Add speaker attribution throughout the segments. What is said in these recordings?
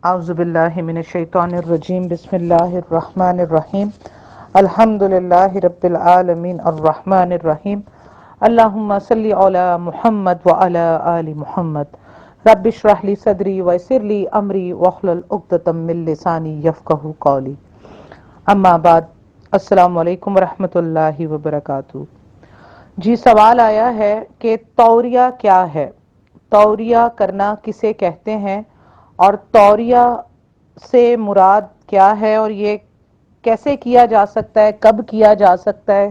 Speaker 1: اعوذ باللہ من الشیطان الرجیم بسم اللہ الرحمن الرحیم الحمد للہ رب العالمین الرحمن الرحیم اللہم صلی علی محمد وعلی آل محمد رب اشرح لی صدری ویسر لی امری واحلل عقدۃ من لسانی یفقہوا قولی اما بعد السلام علیکم ورحمۃ اللہ وبرکاتہ۔ جی سوال آیا ہے کہ توریہ کیا ہے؟ توریہ کرنا کسے کہتے ہیں اور توریہ سے مراد کیا ہے اور یہ کیسے کیا جا سکتا ہے، کب کیا جا سکتا ہے،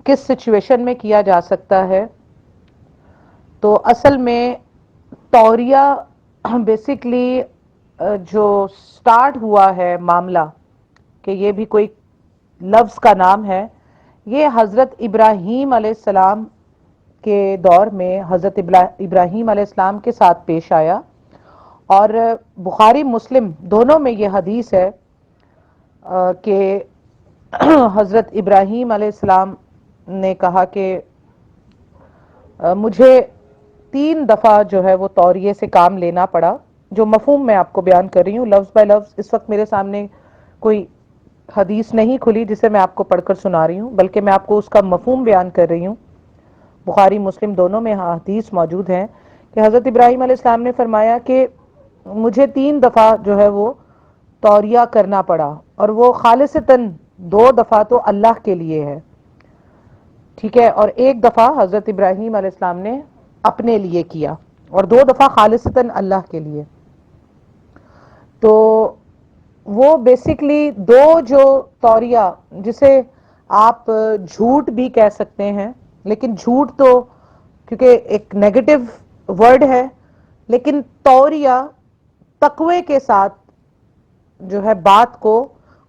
Speaker 1: کس سچویشن میں کیا جا سکتا ہے؟ تو اصل میں توریہ بیسیکلی جو سٹارٹ ہوا ہے معاملہ، کہ یہ بھی کوئی لفظ کا نام ہے، یہ حضرت ابراہیم علیہ السلام کے دور میں حضرت ابراہیم علیہ السلام کے ساتھ پیش آیا، اور بخاری مسلم دونوں میں یہ حدیث ہے کہ حضرت ابراہیم علیہ السلام نے کہا کہ مجھے 3 دفعہ جو ہے وہ توریے سے کام لینا پڑا، جو مفہوم میں آپ کو بیان کر رہی ہوں لفظ بائی لفظ۔ اس وقت میرے سامنے کوئی حدیث نہیں کھلی جسے میں آپ کو پڑھ کر سنا رہی ہوں، بلکہ میں آپ کو اس کا مفہوم بیان کر رہی ہوں۔ بخاری مسلم دونوں میں حدیث موجود ہیں کہ حضرت ابراہیم علیہ السلام نے فرمایا کہ مجھے 3 دفعہ جو ہے وہ توریہ کرنا پڑا، اور وہ خالصتاً 2 دفعہ تو اللہ کے لیے ہے، ٹھیک ہے، اور 1 دفعہ حضرت ابراہیم علیہ السلام نے اپنے لیے کیا، اور 2 دفعہ خالصتاً اللہ کے لیے۔ تو وہ بیسیکلی جو توریہ، جسے آپ جھوٹ بھی کہہ سکتے ہیں، لیکن جھوٹ تو کیونکہ ایک نیگیٹو ورڈ ہے، لیکن توریہ تقوی کے ساتھ جو ہے بات کو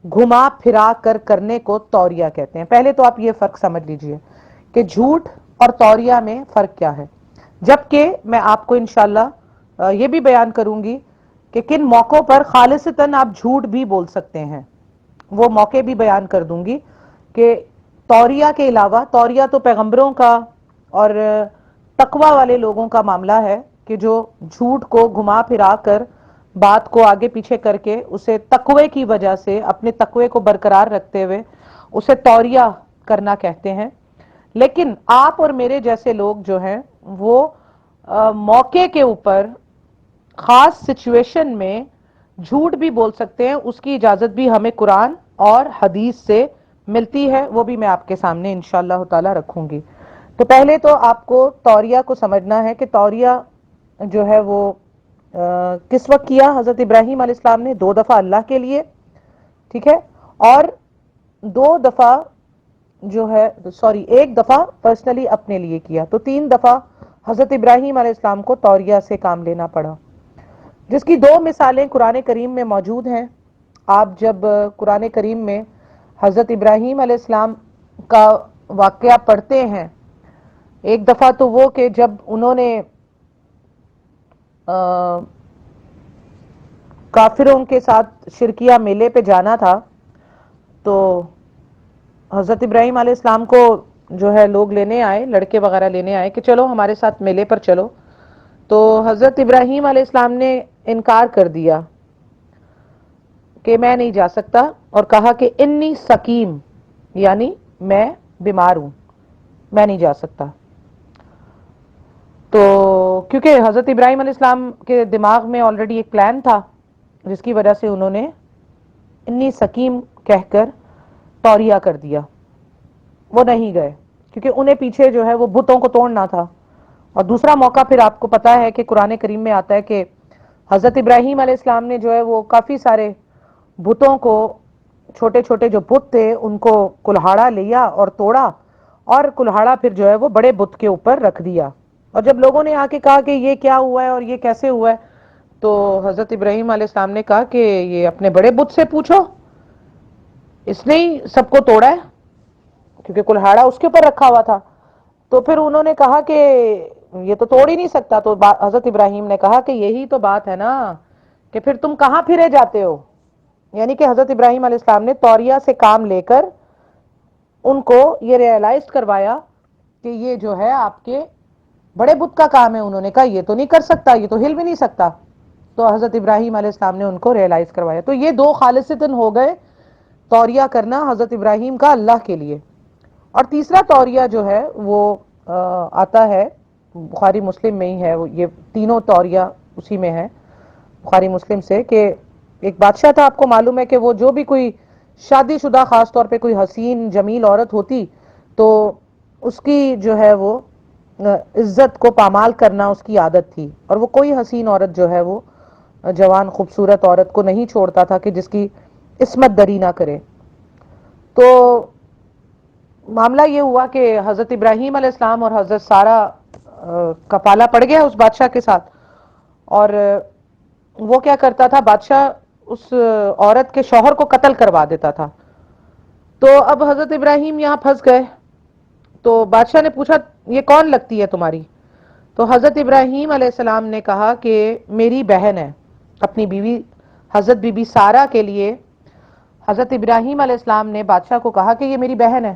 Speaker 1: گھما پھرا کر کرنے کو توریہ کہتے ہیں۔ پہلے تو آپ یہ فرق سمجھ لیجئے کہ جھوٹ اور توریہ میں فرق کیا ہے، جبکہ میں آپ کو انشاءاللہ یہ بھی بیان کروں گی کہ کن موقعوں پر خالصتاً آپ جھوٹ بھی بول سکتے ہیں، وہ موقع بھی بیان کر دوں گی کہ توریہ کے علاوہ، توریہ تو پیغمبروں کا اور تقوی والے لوگوں کا معاملہ ہے کہ جو جھوٹ کو گھما پھرا کر بات کو آگے پیچھے کر کے اسے تقوی کی وجہ سے اپنے تقوی کو برقرار رکھتے ہوئے اسے توریہ کرنا کہتے ہیں۔ لیکن آپ اور میرے جیسے لوگ جو ہیں وہ موقع کے اوپر خاص سچویشن میں جھوٹ بھی بول سکتے ہیں، اس کی اجازت بھی ہمیں قرآن اور حدیث سے ملتی ہے، وہ بھی میں آپ کے سامنے انشاءاللہ تعالی رکھوں گی۔ تو پہلے تو آپ کو توریہ کو سمجھنا ہے کہ توریہ جو ہے وہ کس وقت کیا حضرت ابراہیم علیہ السلام نے؟ 2 دفعہ اللہ کے لیے، ٹھیک ہے، اور 2 دفعہ جو ہے 1 دفعہ پرسنلی اپنے لیے کیا، تو 3 دفعہ حضرت ابراہیم علیہ السلام کو توریہ سے کام لینا پڑا، جس کی 2 مثالیں قرآن کریم میں موجود ہیں۔ آپ جب قرآن کریم میں حضرت ابراہیم علیہ السلام کا واقعہ پڑھتے ہیں، 1 دفعہ تو وہ کہ جب انہوں نے کافروں کے ساتھ شرکیہ میلے پہ جانا تھا، تو حضرت ابراہیم علیہ السلام کو جو ہے لوگ لینے آئے، لڑکے وغیرہ لینے آئے کہ چلو ہمارے ساتھ میلے پر چلو، تو حضرت ابراہیم علیہ السلام نے انکار کر دیا کہ میں نہیں جا سکتا، اور کہا کہ انی سقیم، یعنی میں بیمار ہوں، میں نہیں جا سکتا۔ تو کیونکہ حضرت ابراہیم علیہ السلام کے دماغ میں آلریڈی ایک پلان تھا، جس کی وجہ سے انہوں نے انی سقیم کہہ کر توریہ کر دیا، وہ نہیں گئے، کیونکہ انہیں پیچھے جو ہے وہ بتوں کو توڑنا تھا۔ اور دوسرا موقع پھر آپ کو پتا ہے کہ قرآن کریم میں آتا ہے کہ حضرت ابراہیم علیہ السلام نے جو ہے وہ کافی سارے بتوں کو، چھوٹے چھوٹے جو بت تھے ان کو کلہاڑا لیا اور توڑا، اور کلہاڑا پھر جو ہے وہ بڑے بت کے اوپر رکھ دیا، اور جب لوگوں نے آ کے کہا کہ یہ کیا ہوا ہے اور یہ کیسے ہوا ہے، تو حضرت ابراہیم علیہ السلام نے کہا کہ یہ اپنے بڑے بت سے پوچھو، اس نے ہی سب کو توڑا ہے، کیونکہ کلہاڑا اس کے اوپر رکھا ہوا تھا۔ تو پھر انہوں نے کہا کہ یہ تو توڑ ہی نہیں سکتا، تو حضرت ابراہیم نے کہا کہ یہی تو بات ہے نا، کہ پھر تم کہاں پھرے جاتے ہو؟ یعنی کہ حضرت ابراہیم علیہ السلام نے توریہ سے کام لے کر ان کو یہ ریئلائز کروایا کہ یہ جو ہے آپ کے بڑے بت کا کام ہے۔ انہوں نے کہا یہ تو نہیں کر سکتا، یہ تو ہل بھی نہیں سکتا۔ تو حضرت ابراہیم علیہ السلام نے ان کو ریئلائز کروایا. تو یہ دو خالصتاً ہو گئے توریہ کرنا حضرت ابراہیم کا اللہ کے لیے. اور تیسرا توریہ جو ہے وہ آتا ہے بخاری مسلم میں ہی ہے. یہ تینوں توریہ اسی میں ہے بخاری مسلم سے, کہ ایک بادشاہ تھا, آپ کو معلوم ہے کہ وہ جو بھی کوئی شادی شدہ خاص طور پہ کوئی حسین جمیل عورت ہوتی تو اس کی جو ہے وہ عزت کو پامال کرنا اس کی عادت تھی, اور وہ کوئی حسین عورت جو ہے وہ جوان خوبصورت عورت کو نہیں چھوڑتا تھا کہ جس کی عصمت دری نہ کرے. تو معاملہ یہ ہوا کہ حضرت ابراہیم علیہ السلام اور حضرت سارہ کا پالا پڑ گیا اس بادشاہ کے ساتھ. اور وہ کیا کرتا تھا, بادشاہ اس عورت کے شوہر کو قتل کروا دیتا تھا. تو اب حضرت ابراہیم یہاں پھنس گئے. تو بادشاہ نے پوچھا یہ کون لگتی ہے تمہاری؟ تو حضرت ابراہیم علیہ السلام نے کہا کہ میری بہن ہے. اپنی بیوی حضرت بی بی سارہ کے لیے حضرت ابراہیم علیہ السلام نے بادشاہ کو کہا کہ یہ میری بہن ہے,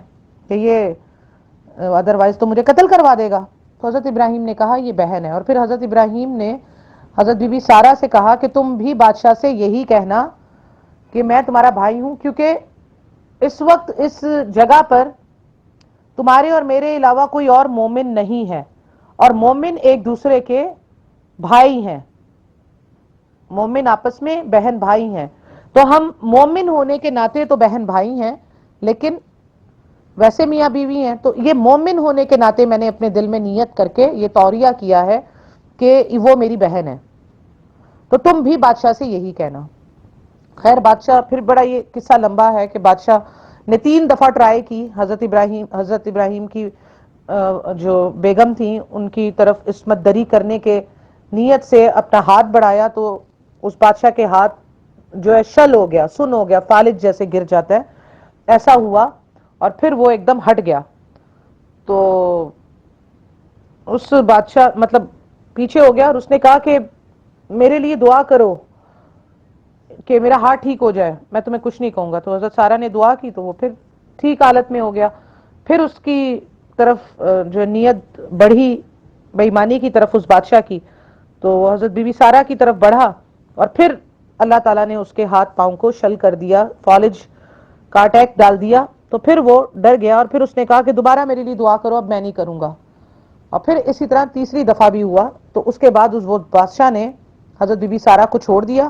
Speaker 1: کہ یہ ادروائز تو مجھے قتل کروا دے گا. تو حضرت ابراہیم نے کہا یہ بہن ہے. اور پھر حضرت ابراہیم نے حضرت بی بی سارہ سے کہا کہ تم بھی بادشاہ سے یہی کہنا کہ میں تمہارا بھائی ہوں, کیونکہ اس وقت اس جگہ پر تمہارے اور میرے علاوہ کوئی اور مومن نہیں ہے, اور مومن ایک دوسرے کے بھائی ہیں, مومن آپس میں بہن بھائی ہیں. تو ہم مومن ہونے کے ناطے تو بہن بھائی ہیں, لیکن ویسے میاں بیوی ہیں. تو یہ مومن ہونے کے ناطے میں نے اپنے دل میں نیت کر کے یہ توریہ کیا ہے کہ وہ میری بہن ہے, تو تم بھی بادشاہ سے یہی کہنا. خیر بادشاہ, پھر بڑا یہ قصہ لمبا ہے کہ بادشاہ نے 3 دفعہ ٹرائی کی حضرت ابراہیم کی جو بیگم تھیں ان کی طرف عصمت دری کرنے کے نیت سے اپنا ہاتھ بڑھایا, تو اس بادشاہ کے ہاتھ جو ہے شل ہو گیا, سن ہو گیا, فالج جیسے گر جاتا ہے, ایسا ہوا. اور پھر وہ ایک دم ہٹ گیا. تو اس بادشاہ مطلب پیچھے ہو گیا, اور اس نے کہا کہ میرے لیے دعا کرو کہ میرا ہاتھ ٹھیک ہو جائے, میں تمہیں کچھ نہیں کہوں گا. تو حضرت سارہ نے دعا کی تو وہ پھر ٹھیک حالت میں ہو گیا. پھر اس کی طرف جو نیت بڑھی بے ایمانی کی طرف اس بادشاہ کی, تو وہ حضرت بی بی سارہ کی طرف بڑھا, اور پھر اللہ تعالیٰ نے اس کے ہاتھ پاؤں کو شل کر دیا, فالج کا اٹیک ڈال دیا. تو پھر وہ ڈر گیا, اور پھر اس نے کہا کہ دوبارہ میرے لیے دعا کرو, اب میں نہیں کروں گا. اور پھر اسی طرح تیسری دفعہ بھی ہوا. تو اس کے بعد اس وہ بادشاہ نے حضرت بی بی سارہ کو چھوڑ دیا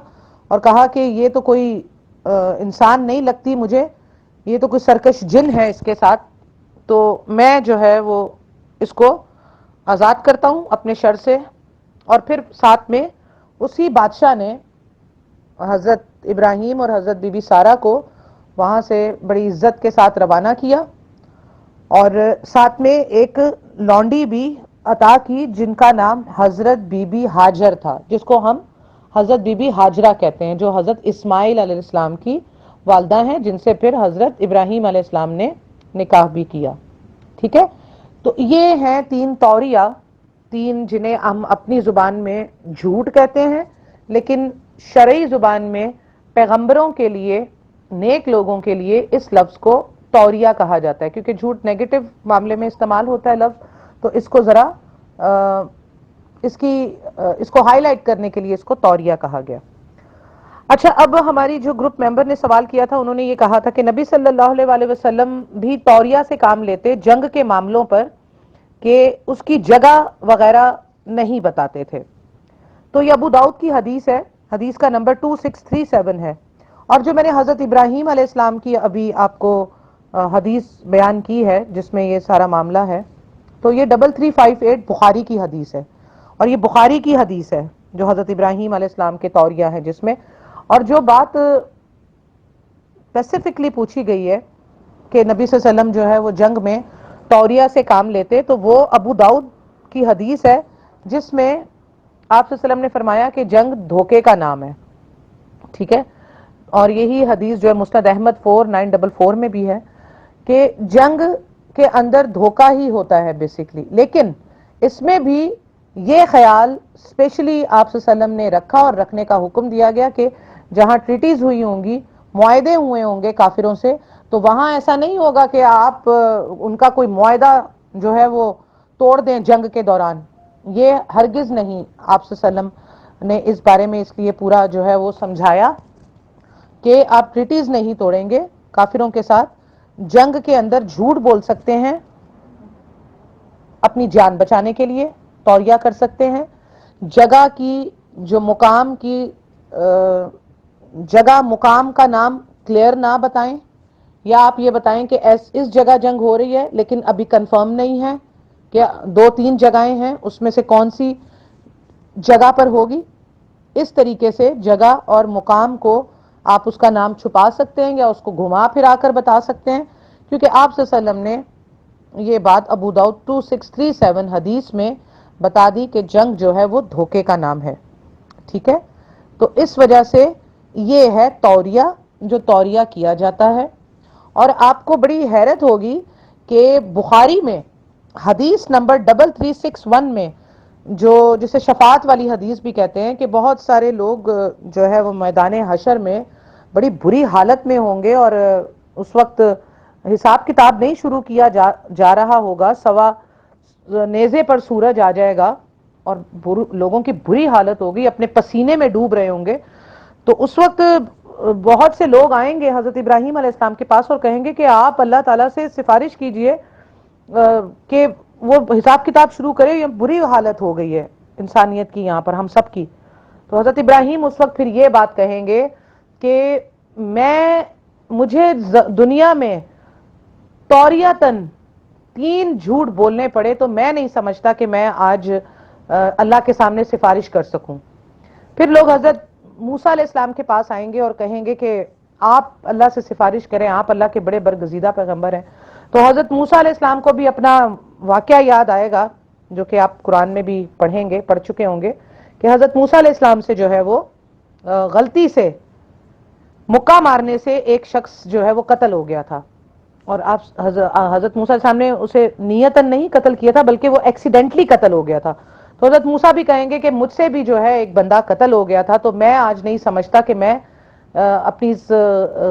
Speaker 1: اور کہا کہ یہ تو کوئی انسان نہیں لگتی مجھے, یہ تو کوئی سرکش جن ہے اس کے ساتھ, تو میں جو ہے وہ اس کو آزاد کرتا ہوں اپنے شر سے. اور پھر ساتھ میں اسی بادشاہ نے حضرت ابراہیم اور حضرت بی بی سارہ کو وہاں سے بڑی عزت کے ساتھ روانہ کیا, اور ساتھ میں ایک لونڈی بھی عطا کی جن کا نام حضرت بی بی ہاجر تھا, جس کو ہم حضرت بی بی ہاجرہ کہتے ہیں, جو حضرت اسماعیل علیہ السلام کی والدہ ہیں, جن سے پھر حضرت ابراہیم علیہ السلام نے نکاح بھی کیا. ٹھیک ہے, تو یہ ہیں 3 توریہ, 3 جنہیں ہم اپنی زبان میں جھوٹ کہتے ہیں, لیکن شرعی زبان میں پیغمبروں کے لیے, نیک لوگوں کے لیے اس لفظ کو توریہ کہا جاتا ہے, کیونکہ جھوٹ نیگیٹو معاملے میں استعمال ہوتا ہے لفظ, تو اس کو ذرا اس کو ہائی لائٹ کرنے کے لیے اس کو توریہ کہا گیا. اچھا, اب ہماری جو گروپ ممبر نے سوال کیا تھا, انہوں نے یہ کہا تھا کہ نبی صلی اللہ علیہ وآلہ وسلم بھی توریہ سے کام لیتے جنگ کے معاملوں پر, کہ اس کی جگہ وغیرہ نہیں بتاتے تھے. تو یہ ابو داؤد کی حدیث ہے, حدیث کا نمبر 2637 ہے. اور جو میں نے حضرت ابراہیم علیہ السلام کی ابھی آپ کو حدیث بیان کی ہے جس میں یہ سارا معاملہ ہے, تو یہ 3358 بخاری کی حدیث ہے, اور یہ بخاری کی حدیث ہے جو حضرت ابراہیم علیہ السلام کے توریہ ہے جس میں. اور جو بات اسپیسیفکلی پوچھی گئی ہے کہ نبی صلی اللہ علیہ وسلم جو ہے وہ جنگ میں توریہ سے کام لیتے, تو وہ ابو داؤد کی حدیث ہے جس میں آپ صلی اللہ علیہ وسلم نے فرمایا کہ جنگ دھوکے کا نام ہے. ٹھیک ہے, اور یہی حدیث جو ہے مسند احمد 4944 میں بھی ہے کہ جنگ کے اندر دھوکہ ہی ہوتا ہے بیسیکلی, لیکن اس میں بھی یہ خیال اسپیشلی آپ صلی اللہ علیہ وسلم نے رکھا اور رکھنے کا حکم دیا گیا کہ جہاں ٹریٹیز ہوئی ہوں گی, معاہدے ہوئے ہوں گے کافروں سے, تو وہاں ایسا نہیں ہوگا کہ آپ ان کا کوئی معاہدہ جو ہے وہ توڑ دیں جنگ کے دوران. یہ ہرگز نہیں آپ صلی اللہ علیہ وسلم نے اس بارے میں اس لیے پورا جو ہے وہ سمجھایا کہ آپ ٹریٹیز نہیں توڑیں گے کافروں کے ساتھ، جنگ کے اندر جھوٹ بول سکتے ہیں اپنی جان بچانے کے لیے، توریہ کر سکتے ہیں، جگہ کی جو مقام کی جگہ مقام کا نام کلیئر نہ بتائیں، یا آپ یہ بتائیں کہ اس جگہ جنگ ہو رہی ہے لیکن ابھی کنفرم نہیں ہے کہ 2-3 جگہیں ہیں، اس میں سے کون سی جگہ پر ہوگی۔ اس طریقے سے جگہ اور مقام کو آپ اس کا نام چھپا سکتے ہیں یا اس کو گھما پھرا کر بتا سکتے ہیں، کیونکہ آپ صلی اللہ علیہ وسلم نے یہ بات ابو داؤد 2637 حدیث میں بتا دی کہ جنگ جو ہے وہ دھوکے کا نام ہے، ٹھیک ہے۔ تو اس وجہ سے یہ ہے توریہ، جو توریہ کیا جاتا ہے۔ اور آپ کو بڑی حیرت ہوگی کہ بخاری میں حدیث نمبر 3361 میں، جو جسے شفاعت والی حدیث بھی کہتے ہیں، کہ بہت سارے لوگ جو ہے وہ میدان حشر میں بڑی بری حالت میں ہوں گے، اور اس وقت حساب کتاب نہیں شروع کیا جا رہا ہوگا، سوا نیزے پر سورج آ جائے گا اور لوگوں کی بری حالت ہوگی، اپنے پسینے میں ڈوب رہے ہوں گے۔ تو اس وقت بہت سے لوگ آئیں گے حضرت ابراہیم علیہ السلام کے پاس اور کہیں گے کہ آپ اللہ تعالیٰ سے سفارش کیجئے کہ وہ حساب کتاب شروع کرے، یہ بری حالت ہو گئی ہے انسانیت کی یہاں پر، ہم سب کی۔ تو حضرت ابراہیم اس وقت پھر یہ بات کہیں گے کہ مجھے دنیا میں توریتاً 3 جھوٹ بولنے پڑے تو میں نہیں سمجھتا کہ میں آج اللہ کے سامنے سفارش کر سکوں۔ پھر لوگ حضرت موسیٰ علیہ السلام کے پاس آئیں گے اور کہیں گے کہ آپ اللہ سے سفارش کریں، آپ اللہ کے بڑے برگزیدہ پیغمبر ہیں۔ تو حضرت موسیٰ علیہ السلام کو بھی اپنا واقعہ یاد آئے گا، جو کہ آپ قرآن میں بھی پڑھ چکے ہوں گے، کہ حضرت موسیٰ علیہ السلام سے جو ہے وہ غلطی سے مکہ مارنے سے ایک شخص جو ہے وہ قتل ہو گیا تھا، اور آپ حضرت موسیٰ علیہ السلام نے اسے نیتاً نہیں قتل کیا تھا بلکہ وہ ایکسیڈنٹلی قتل ہو گیا تھا۔ تو حضرت موسیٰ بھی کہیں گے کہ مجھ سے بھی جو ہے ایک بندہ قتل ہو گیا تھا، تو میں آج نہیں سمجھتا کہ میں اپنی اس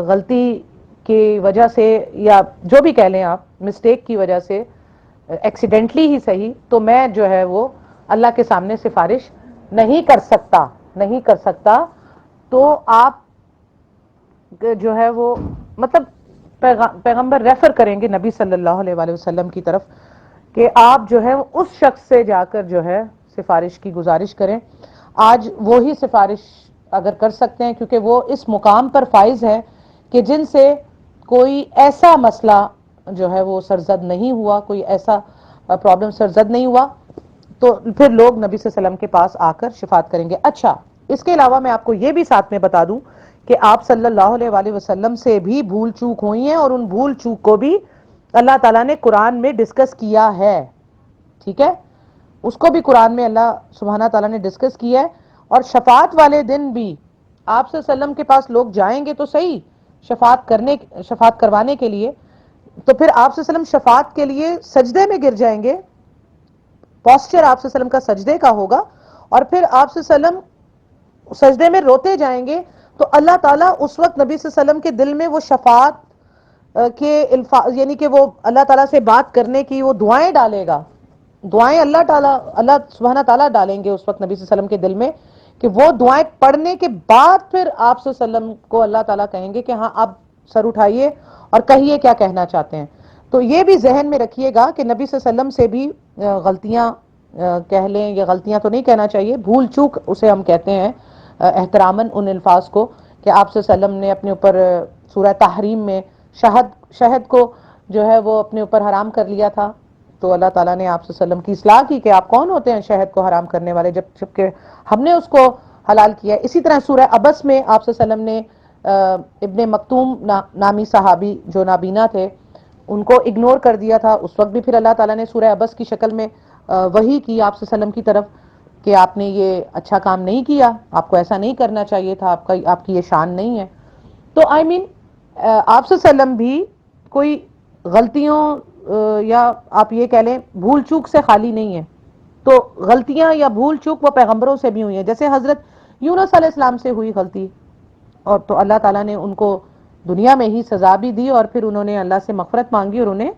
Speaker 1: غلطی کی وجہ سے، یا جو بھی کہہ لیں آپ، مسٹیک کی وجہ سے، ایکسیڈنٹلی ہی صحیح، تو میں جو ہے وہ اللہ کے سامنے سفارش نہیں کر سکتا۔ تو آپ جو ہے وہ مطلب پیغمبر ریفر کریں گے نبی صلی اللہ علیہ وآلہ وسلم کی طرف کہ آپ جو ہے اس شخص سے جا کر جو ہے سفارش کی گزارش کریں۔ آج وہی سفارش اگر کر سکتے ہیں، کیونکہ وہ اس مقام پر فائز ہے کہ جن سے کوئی ایسا مسئلہ جو ہے وہ سرزد نہیں ہوا، کوئی ایسا پرابلم سرزد نہیں ہوا، تو پھر لوگ نبی صلی اللہ علیہ وسلم کے پاس آ کر شفاعت کریں گے۔ اچھا، اس کے علاوہ میں آپ کو یہ بھی ساتھ میں بتا دوں کہ آپ صلی اللہ علیہ وآلہ وسلم سے بھی بھول چوک ہوئی ہیں، اور ان بھول چوک کو بھی اللہ تعالیٰ نے قرآن میں ڈسکس کیا ہے، ٹھیک ہے، اس کو بھی قرآن میں اللہ سبحانہ تعالیٰ نے ڈسکس کیا ہے۔ اور شفاعت والے دن بھی آپ صلی اللہ علیہ وسلم کے پاس لوگ جائیں گے تو صحیح شفاعت کروانے کے لیے، تو پھر آپ صلی اللہ علیہ وسلم شفاعت کے لیے سجدے میں گر جائیں گے، پوسچر آپ صلی اللہ علیہ وسلم کا سجدے کا ہوگا، اور پھر آپ صلی اللہ علیہ وسلم سجدے میں روتے جائیں گے، تو اللہ تعالیٰ اس وقت نبی صلی اللہ علیہ وسلم کے دل میں وہ شفاعت کے یعنی کہ وہ اللہ تعالیٰ سے بات کرنے کی وہ دعائیں ڈالے گا، دعائیں اللہ سبحانہ تعالیٰ ڈالیں گے اس وقت نبی صلی اللہ علیہ وسلم کے دل میں، کہ وہ دعائیں پڑھنے کے بعد پھر آپ صلی اللہ علیہ وسلم کو اللہ تعالیٰ کہیں گے کہ ہاں اب سر اٹھائیے اور کہیے کیا کہنا چاہتے ہیں۔ تو یہ بھی ذہن میں رکھیے گا کہ نبی صلی اللہ علیہ وسلم سے بھی غلطیاں کہہ لیں، یا غلطیاں تو نہیں کہنا چاہیے، بھول چوک اسے ہم کہتے ہیں احتراماً ان الفاظ کو، کہ آپ صلی اللہ علیہ وسلم نے اپنے اوپر سورہ تحریم میں شہد کو جو ہے وہ اپنے اوپر حرام کر لیا تھا، تو اللہ تعالیٰ نے آپ صلی اللہ علیہ وسلم کی اصلاح کی کہ آپ کون ہوتے ہیں شہد کو حرام کرنے والے، جبکہ ہم نے اس کو حلال کیا ہے۔ اسی طرح سورہ عبس میں آپ صلی اللہ علیہ وسلم نے ابن مکتوم نامی صحابی جو نابینا تھے ان کو اگنور کر دیا تھا، اس وقت بھی پھر اللہ تعالیٰ نے سورہ عبس کی شکل میں وحی کی آپ صلی اللہ علیہ وسلم کی طرف کہ آپ نے یہ اچھا کام نہیں کیا، آپ کو ایسا نہیں کرنا چاہیے تھا، آپ کی یہ شان نہیں ہے۔ تو آپ صلی اللہ علیہ وسلم بھی کوئی غلطیوں یا آپ یہ کہہ لیں بھول چوک سے خالی نہیں ہے، تو غلطیاں یا بھول چوک وہ پیغمبروں سے بھی ہوئی ہیں، جیسے حضرت یونس علیہ السلام سے ہوئی غلطی، اور تو اللہ تعالیٰ نے ان کو دنیا میں ہی سزا بھی دی، اور پھر انہوں نے اللہ سے مغفرت مانگی اور انہیں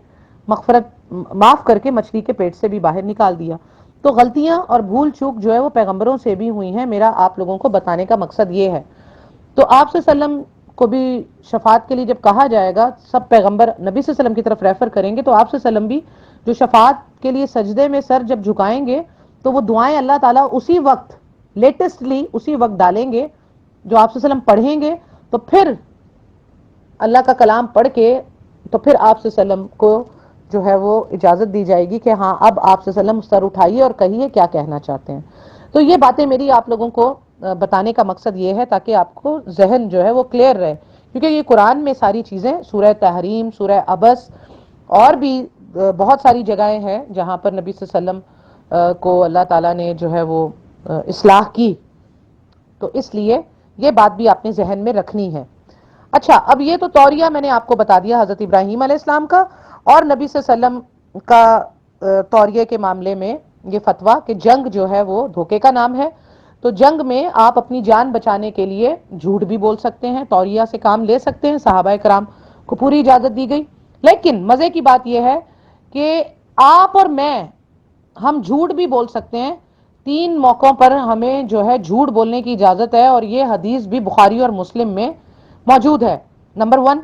Speaker 1: معاف کر کے مچھلی کے پیٹ سے بھی باہر نکال دیا۔ تو غلطیاں اور بھول چوک جو ہے وہ پیغمبروں سے بھی ہوئی ہیں، میرا آپ لوگوں کو بتانے کا مقصد یہ ہے۔ تو آپ صلی اللہ علیہ وسلم کو بھی شفاعت کے لیے جب کہا جائے گا، سب پیغمبر نبی صلی اللہ علیہ وسلم کی طرف ریفر کریں گے، تو آپ صلی اللہ علیہ وسلم بھی جو شفاعت کے لیے سجدے میں سر جب جھکائیں گے تو وہ دعائیں اللہ تعالیٰ اسی وقت لیٹسٹلی اسی وقت ڈالیں گے جو آپ صلی اللہ علیہ وسلم پڑھیں گے، تو پھر اللہ کا کلام پڑھ کے تو پھر آپ صلی اللہ علیہ وسلم کو جو ہے وہ اجازت دی جائے گی کہ ہاں اب آپ صلی اللہ علیہ وسلم سر اٹھائیے اور کہیے کیا کہنا چاہتے ہیں۔ تو یہ باتیں میری آپ لوگوں کو بتانے کا مقصد یہ ہے تاکہ آپ کو ذہن جو ہے وہ کلیئر رہے، کیونکہ یہ قرآن میں ساری چیزیں، سورہ تحریم، سورہ عبس اور بھی بہت ساری جگہیں ہیں جہاں پر نبی صلی اللہ علیہ وسلم کو اللہ تعالیٰ نے جو ہے وہ اصلاح کی، تو اس لیے یہ بات بھی آپ نے ذہن میں رکھنی ہے۔ اچھا، اب یہ تو توریہ میں نے آپ کو بتا دیا حضرت ابراہیم علیہ السلام کا، اور نبی صلی اللہ علیہ وسلم کا توریہ کے معاملے میں یہ فتویٰ کہ جنگ جو ہے وہ دھوکے کا نام ہے، تو جنگ میں آپ اپنی جان بچانے کے لیے جھوٹ بھی بول سکتے ہیں، توریہ سے کام لے سکتے ہیں، صحابہ کرام کو پوری اجازت دی گئی۔ لیکن مزے کی بات یہ ہے کہ آپ اور میں، ہم جھوٹ بھی بول سکتے ہیں، 3 موقعوں پر ہمیں جو ہے جھوٹ بولنے کی اجازت ہے، اور یہ حدیث بھی بخاری اور مسلم میں موجود ہے۔ نمبر 1،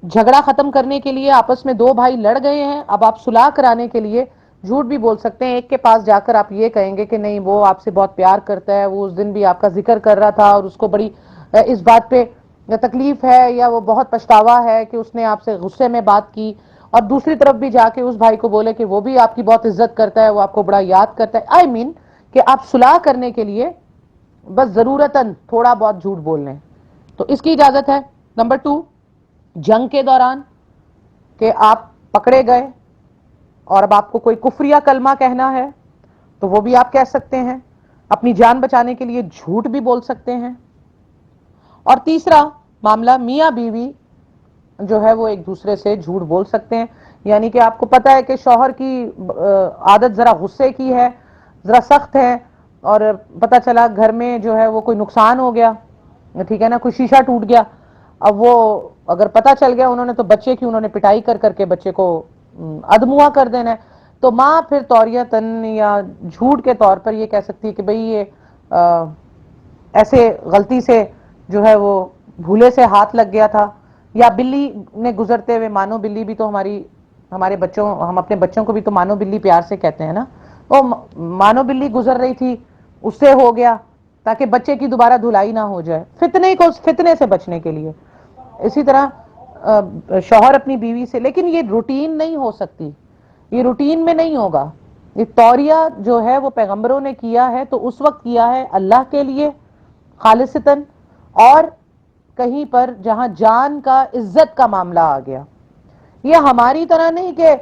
Speaker 1: جھگڑا ختم کرنے کے لیے آپس میں 2 بھائی لڑ گئے ہیں، اب آپ صلح کرانے کے لیے جھوٹ بھی بول سکتے ہیں۔ ایک کے پاس جا کر آپ یہ کہیں گے کہ نہیں، وہ آپ سے بہت پیار کرتا ہے، وہ اس دن بھی آپ کا ذکر کر رہا تھا اور اس کو بڑی اس بات پہ تکلیف ہے، یا وہ بہت پچھتاوا ہے کہ اس نے آپ سے غصے میں بات کی، اور دوسری طرف بھی جا کے اس بھائی کو بولے کہ وہ بھی آپ کی بہت عزت کرتا ہے، وہ آپ کو بڑا یاد کرتا ہے۔ آئی مین کہ آپ صلح کرنے کے لیے بس ضرورتاً تھوڑا بہت جھوٹ بول لیں، تو اس کی اجازت ہے۔ نمبر 2، جنگ کے دوران کہ آپ پکڑے گئے اور اب آپ کو کوئی کفریہ کلمہ کہنا ہے تو وہ بھی آپ کہہ سکتے ہیں، اپنی جان بچانے کے لیے جھوٹ بھی بول سکتے ہیں۔ اور تیسرا معاملہ، میاں بیوی جو ہے وہ ایک دوسرے سے جھوٹ بول سکتے ہیں، یعنی کہ آپ کو پتا ہے کہ شوہر کی عادت ذرا غصے کی ہے، ذرا سخت ہے، اور پتا چلا گھر میں جو ہے وہ کوئی نقصان ہو گیا، ٹھیک ہے نا، کوئی شیشہ ٹوٹ گیا، اب وہ اگر پتا چل گیا انہوں نے تو بچے کی انہوں نے پٹائی کر کر کے بچے کو ادموا کر دینا ہے، تو ماں پھر توریتن یا جھوٹ کے طور پر یہ کہہ سکتی ہے کہ بھئی یہ ایسے غلطی سے جو ہے وہ بھولے سے ہاتھ لگ گیا تھا، یا بلی نے گزرتے ہوئے، مانو بلی بھی تو ہمارے بچوں، ہم اپنے بچوں کو بھی تو مانو بلی پیار سے کہتے ہیں نا، وہ مانو بلی گزر رہی تھی، اس سے ہو گیا، تاکہ بچے کی دوبارہ دھلائی نہ ہو جائے، فتنے سے بچنے کے لیے۔ اسی طرح شوہر اپنی بیوی سے، لیکن یہ روٹین نہیں ہو سکتی، یہ روٹین میں نہیں ہوگا، یہ توریہ جو ہے وہ پیغمبروں نے کیا ہے تو اس وقت کیا ہے اللہ کے لیے خالصتاً، اور کہیں پر جہاں جان کا، عزت کا معاملہ آ گیا۔ یہ ہماری طرح نہیں کہ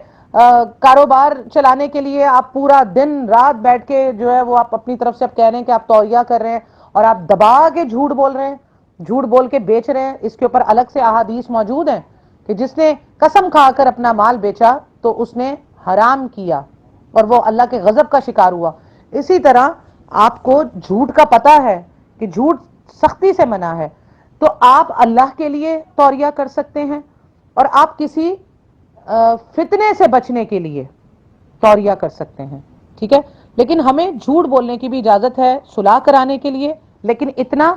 Speaker 1: کاروبار چلانے کے لیے آپ پورا دن رات بیٹھ کے جو ہے وہ آپ اپنی طرف سے آپ کہہ رہے ہیں کہ آپ توریہ کر رہے ہیں اور آپ دبا کے جھوٹ بول رہے ہیں، جھوٹ بول کے بیچ رہے ہیں۔ اس کے اوپر الگ سے احادیث موجود ہیں کہ جس نے قسم کھا کر اپنا مال بیچا تو اس نے حرام کیا اور وہ اللہ کے غضب کا شکار ہوا۔ اسی طرح آپ کو جھوٹ کا پتہ ہے کہ جھوٹ سختی سے منع ہے، تو آپ اللہ کے لیے توریہ کر سکتے ہیں، اور آپ کسی فتنے سے بچنے کے لیے توریہ کر سکتے ہیں، ٹھیک ہے۔ لیکن ہمیں جھوٹ بولنے کی بھی اجازت ہے صلح کرانے کے لیے، لیکن اتنا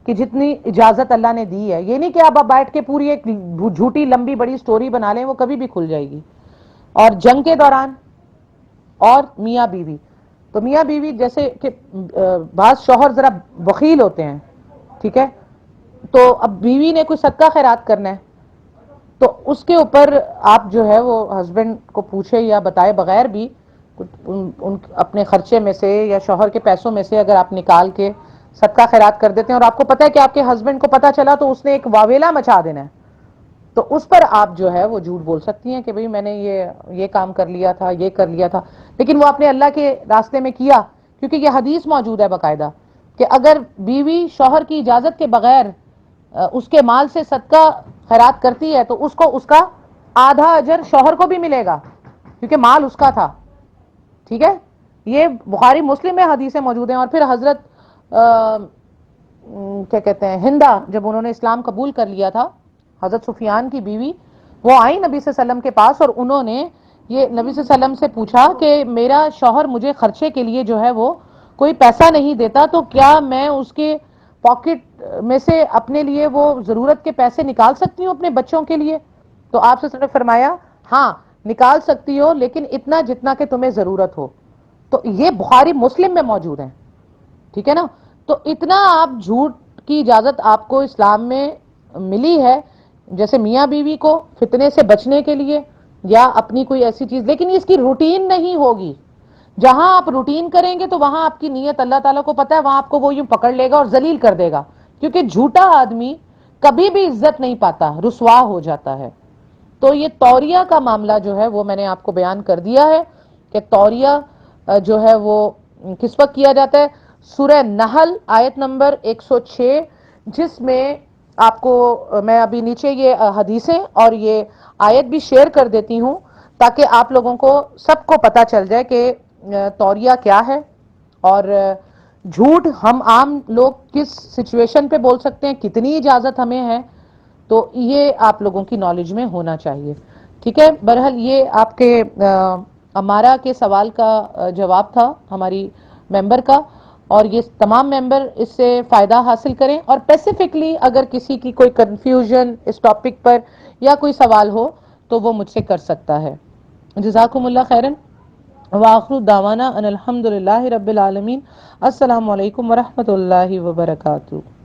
Speaker 1: کہ جتنی اجازت اللہ نے دی ہے، یہ نہیں کہ آپ بیٹھ کے پوری ایک جھوٹی لمبی بڑی سٹوری بنا لیں، وہ کبھی بھی کھل جائے گی۔ اور جنگ کے دوران، اور میاں بیوی، تو میاں بیوی جیسے کہ بعض شوہر ذرا بخیل ہوتے ہیں، ٹھیک ہے، تو اب بیوی نے کوئی صدقہ خیرات کرنا ہے تو اس کے اوپر آپ جو ہے وہ ہسبینڈ کو پوچھے یا بتائے بغیر بھی اپنے خرچے میں سے یا شوہر کے پیسوں میں سے اگر آپ نکال کے صدقہ خیرات کر دیتے ہیں، اور آپ کو پتہ ہے کہ آپ کے ہسبینڈ کو پتہ چلا تو اس نے ایک واویلا مچا دینا ہے، تو اس پر آپ جو ہے وہ جھوٹ بول سکتی ہیں کہ بھئی میں نے یہ کام کر لیا تھا، یہ کر لیا تھا، لیکن وہ آپ نے اللہ کے راستے میں کیا، کیونکہ یہ حدیث موجود ہے باقاعدہ کہ اگر بیوی شوہر کی اجازت کے بغیر اس کے مال سے صدقہ خیرات کرتی ہے تو اس کو اس کا آدھا اجر شوہر کو بھی ملے گا، کیونکہ مال اس کا تھا، ٹھیک ہے۔ یہ بخاری مسلم میں حدیثیں موجود ہیں۔ اور پھر حضرت کیا کہتے ہیں، ہندا، جب انہوں نے اسلام قبول کر لیا تھا، حضرت سفیان کی بیوی، وہ آئی نبی صلی اللہ علیہ وسلم کے پاس اور انہوں نے یہ نبی صلی اللہ علیہ وسلم سے پوچھا کہ میرا شوہر مجھے خرچے کے لیے جو ہے وہ کوئی پیسہ نہیں دیتا، تو کیا میں اس کے پاکٹ میں سے اپنے لیے وہ ضرورت کے پیسے نکال سکتی ہوں اپنے بچوں کے لیے؟ تو آپ سے نے فرمایا ہاں نکال سکتی ہو، لیکن اتنا جتنا کہ تمہیں ضرورت ہو. تو یہ بخاری مسلم میں موجود ہے، ٹھیک ہے نا. تو اتنا آپ جھوٹ کی اجازت آپ کو اسلام میں ملی ہے، جیسے میاں بیوی کو فتنے سے بچنے کے لیے یا اپنی کوئی ایسی چیز، لیکن اس کی روٹین نہیں ہوگی. جہاں آپ روٹین کریں گے تو وہاں آپ کی نیت اللہ تعالیٰ کو پتا ہے، وہاں آپ کو وہ یوں پکڑ لے گا اور ذلیل کر دے گا، کیونکہ جھوٹا آدمی کبھی بھی عزت نہیں پاتا، رسوا ہو جاتا ہے. تو یہ توریہ کا معاملہ جو ہے وہ میں نے آپ کو بیان کر دیا ہے کہ توریہ جو ہے وہ کس وقت کیا جاتا ہے. سورہ نحل آیت نمبر 106، جس میں آپ کو میں ابھی نیچے یہ حدیثیں اور یہ آیت بھی شیئر کر دیتی ہوں تاکہ آپ لوگوں کو سب کو پتا چل جائے کہ توریہ کیا ہے، اور جھوٹ ہم عام لوگ کس سچویشن پہ بول سکتے ہیں، کتنی اجازت ہمیں ہے. تو یہ آپ لوگوں کی نالج میں ہونا چاہیے. ٹھیک ہے، بہرحال یہ آپ کے امارہ کے سوال کا جواب تھا ہماری ممبر کا، اور یہ تمام ممبر اس سے فائدہ حاصل کریں. اور اسپیسیفکلی اگر کسی کی کوئی کنفیوژن اس ٹاپک پر یا کوئی سوال ہو تو وہ مجھ سے کر سکتا ہے. جزاکم اللہ خیرن، وآخر دعوانا ان الحمد للہ رب العالمین. السلام علیکم ورحمۃ اللہ وبرکاتہ.